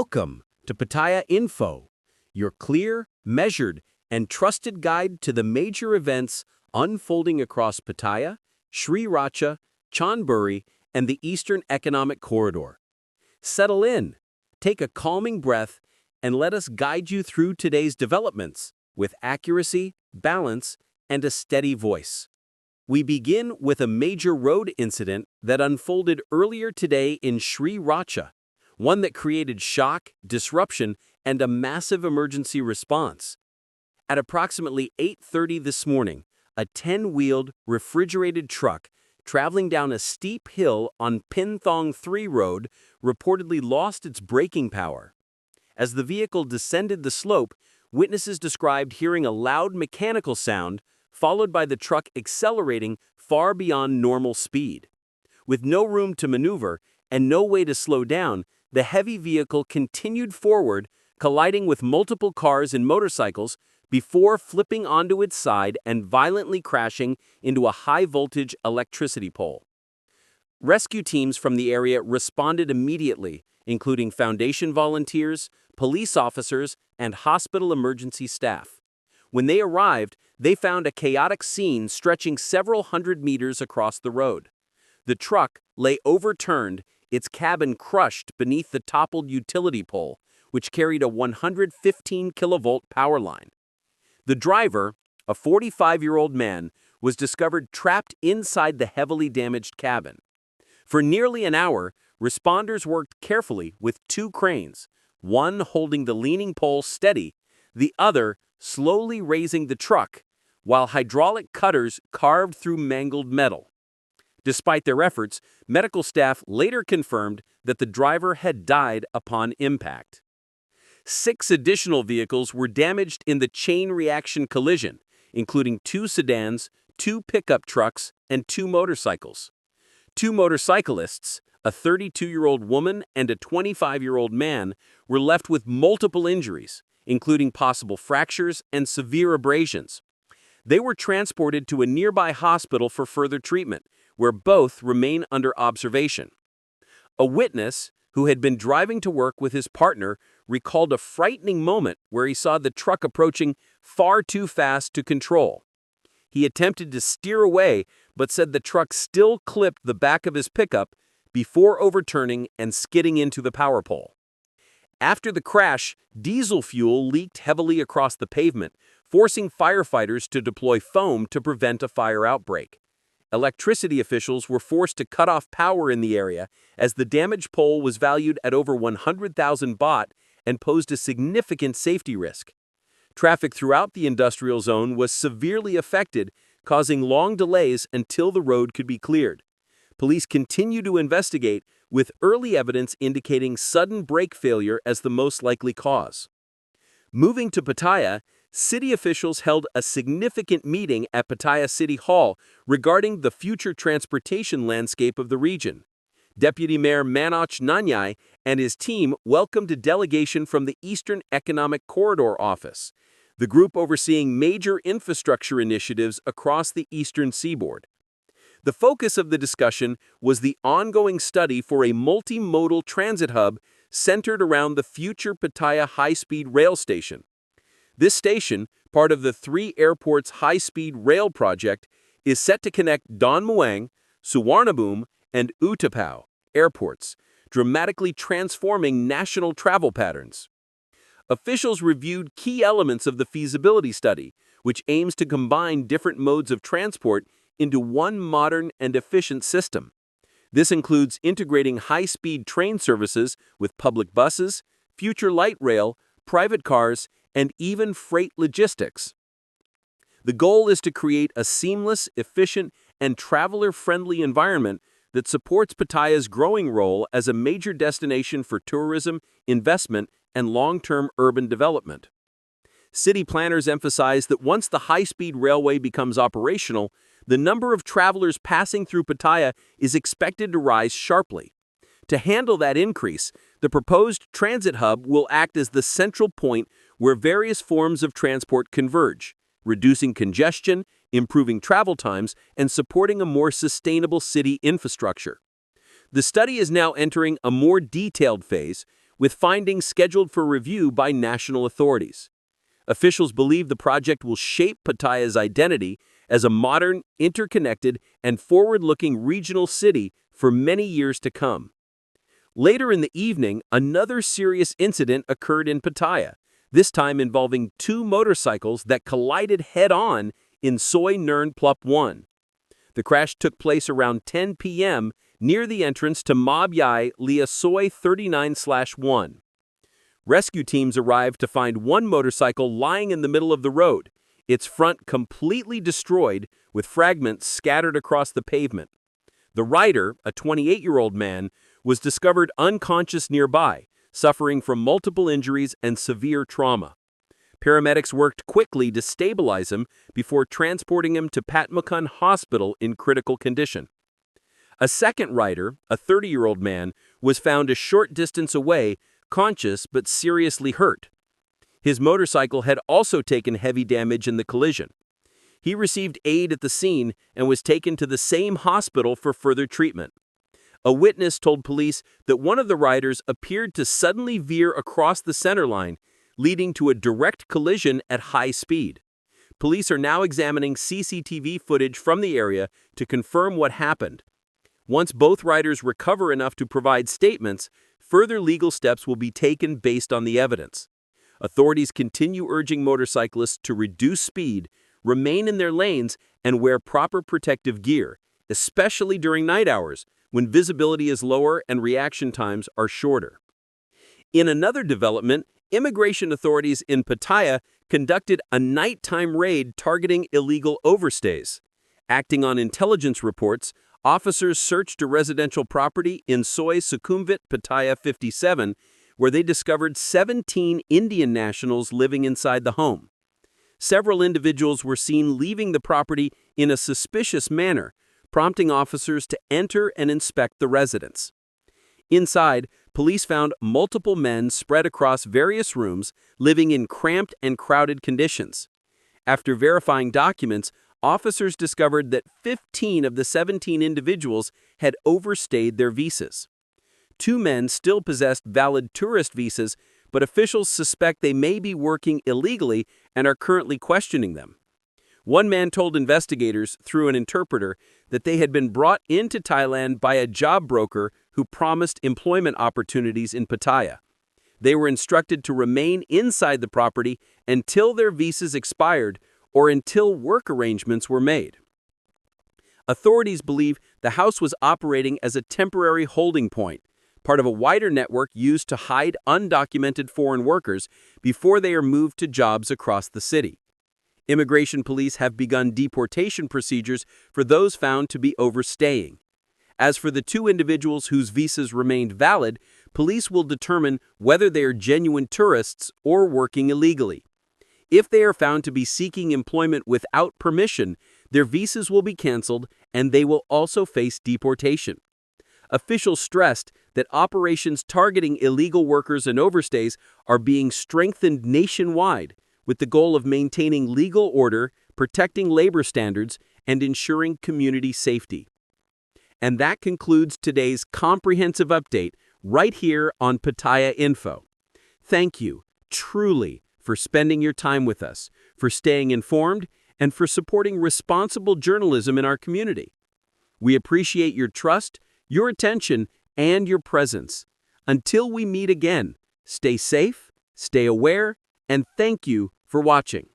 Welcome to Pattaya Info, your clear, measured, and trusted guide to the major events unfolding across Pattaya, Sriracha, Chonburi, and the Eastern Economic Corridor. Settle in, take a calming breath, and let us guide you through today's developments with accuracy, balance, and a steady voice. We begin with a major road incident that unfolded earlier today in Sriracha, one that created shock, disruption, and a massive emergency response. At approximately 8:30 this morning, a 10-wheeled, refrigerated truck traveling down a steep hill on Pinthong 3 Road reportedly lost its braking power. As the vehicle descended the slope, witnesses described hearing a loud mechanical sound, followed by the truck accelerating far beyond normal speed. With no room to maneuver and no way to slow down, the heavy vehicle continued forward, colliding with multiple cars and motorcycles before flipping onto its side and violently crashing into a high-voltage electricity pole. Rescue teams from the area responded immediately, including foundation volunteers, police officers, and hospital emergency staff. When they arrived, they found a chaotic scene stretching several hundred meters across the road. The truck lay overturned, its cabin crushed beneath the toppled utility pole, which carried a 115-kilovolt power line. The driver, a 45-year-old man, was discovered trapped inside the heavily damaged cabin. For nearly an hour, responders worked carefully with two cranes, one holding the leaning pole steady, the other slowly raising the truck, while hydraulic cutters carved through mangled metal. Despite their efforts, medical staff later confirmed that the driver had died upon impact. 6 additional vehicles were damaged in the chain reaction collision, including 2 sedans, 2 pickup trucks, and 2 motorcycles. 2 motorcyclists, a 32-year-old woman and a 25-year-old man, were left with multiple injuries, including possible fractures and severe abrasions. They were transported to a nearby hospital for further treatment, where both remain under observation. A witness, who had been driving to work with his partner, recalled a frightening moment where he saw the truck approaching far too fast to control. He attempted to steer away, but said the truck still clipped the back of his pickup before overturning and skidding into the power pole. After the crash, diesel fuel leaked heavily across the pavement, forcing firefighters to deploy foam to prevent a fire outbreak. Electricity officials were forced to cut off power in the area as the damaged pole was valued at over 100,000 baht and posed a significant safety risk. Traffic throughout the industrial zone was severely affected, causing long delays until the road could be cleared. Police continue to investigate, with early evidence indicating sudden brake failure as the most likely cause. Moving to Pattaya, city officials held a significant meeting at Pattaya City Hall regarding the future transportation landscape of the region. Deputy Mayor Manoj Nanyai and his team welcomed a delegation from the Eastern Economic Corridor Office, the group overseeing major infrastructure initiatives across the eastern seaboard. The focus of the discussion was the ongoing study for a multimodal transit hub centered around the future Pattaya high-speed rail station. This station, part of the 3 airports high-speed rail project, is set to connect Don Mueang, Suvarnabhumi, and Utapao airports, dramatically transforming national travel patterns. Officials reviewed key elements of the feasibility study, which aims to combine different modes of transport into one modern and efficient system. This includes integrating high-speed train services with public buses, future light rail, private cars, and even freight logistics. The goal is to create a seamless, efficient, and traveler-friendly environment that supports Pattaya's growing role as a major destination for tourism, investment, and long-term urban development. City planners emphasize that once the high-speed railway becomes operational, the number of travelers passing through Pattaya is expected to rise sharply. To handle that increase, the proposed transit hub will act as the central point where various forms of transport converge, reducing congestion, improving travel times, and supporting a more sustainable city infrastructure. The study is now entering a more detailed phase, with findings scheduled for review by national authorities. Officials believe the project will shape Pattaya's identity as a modern, interconnected, and forward-looking regional city for many years to come. Later in the evening, another serious incident occurred in Pattaya, this time involving two motorcycles that collided head-on in Soi Nern Plup 1. The crash took place around 10 p.m. near the entrance to Mob Yai Lia Soi 39/1. Rescue teams arrived to find one motorcycle lying in the middle of the road, its front completely destroyed with fragments scattered across the pavement. The rider, a 28-year-old man, was discovered unconscious nearby, suffering from multiple injuries and severe trauma. Paramedics worked quickly to stabilize him before transporting him to Patmakun Hospital in critical condition. A second rider, a 30-year-old man, was found a short distance away, conscious but seriously hurt. His motorcycle had also taken heavy damage in the collision. He received aid at the scene and was taken to the same hospital for further treatment. A witness told police that one of the riders appeared to suddenly veer across the center line, leading to a direct collision at high speed. Police are now examining CCTV footage from the area to confirm what happened. Once both riders recover enough to provide statements, further legal steps will be taken based on the evidence. Authorities continue urging motorcyclists to reduce speed, remain in their lanes, and wear proper protective gear, especially during night hours, when visibility is lower and reaction times are shorter. In another development, immigration authorities in Pattaya conducted a nighttime raid targeting illegal overstays. Acting on intelligence reports, officers searched a residential property in Soi Sukhumvit, Pattaya 57, where they discovered 17 Indian nationals living inside the home. Several individuals were seen leaving the property in a suspicious manner, prompting officers to enter and inspect the residence. Inside, police found multiple men spread across various rooms, living in cramped and crowded conditions. After verifying documents, officers discovered that 15 of the 17 individuals had overstayed their visas. 2 men still possessed valid tourist visas, but officials suspect they may be working illegally and are currently questioning them. One man told investigators through an interpreter that they had been brought into Thailand by a job broker who promised employment opportunities in Pattaya. They were instructed to remain inside the property until their visas expired or until work arrangements were made. Authorities believe the house was operating as a temporary holding point, part of a wider network used to hide undocumented foreign workers before they are moved to jobs across the city. Immigration police have begun deportation procedures for those found to be overstaying. As for the 2 individuals whose visas remained valid, police will determine whether they are genuine tourists or working illegally. If they are found to be seeking employment without permission, their visas will be canceled and they will also face deportation. Officials stressed that operations targeting illegal workers and overstays are being strengthened nationwide, with the goal of maintaining legal order, protecting labor standards, and ensuring community safety. And that concludes today's comprehensive update right here on Pattaya Info. Thank you, truly, for spending your time with us, for staying informed, and for supporting responsible journalism in our community. We appreciate your trust, your attention, and your presence. Until we meet again, stay safe, stay aware, and thank you for watching.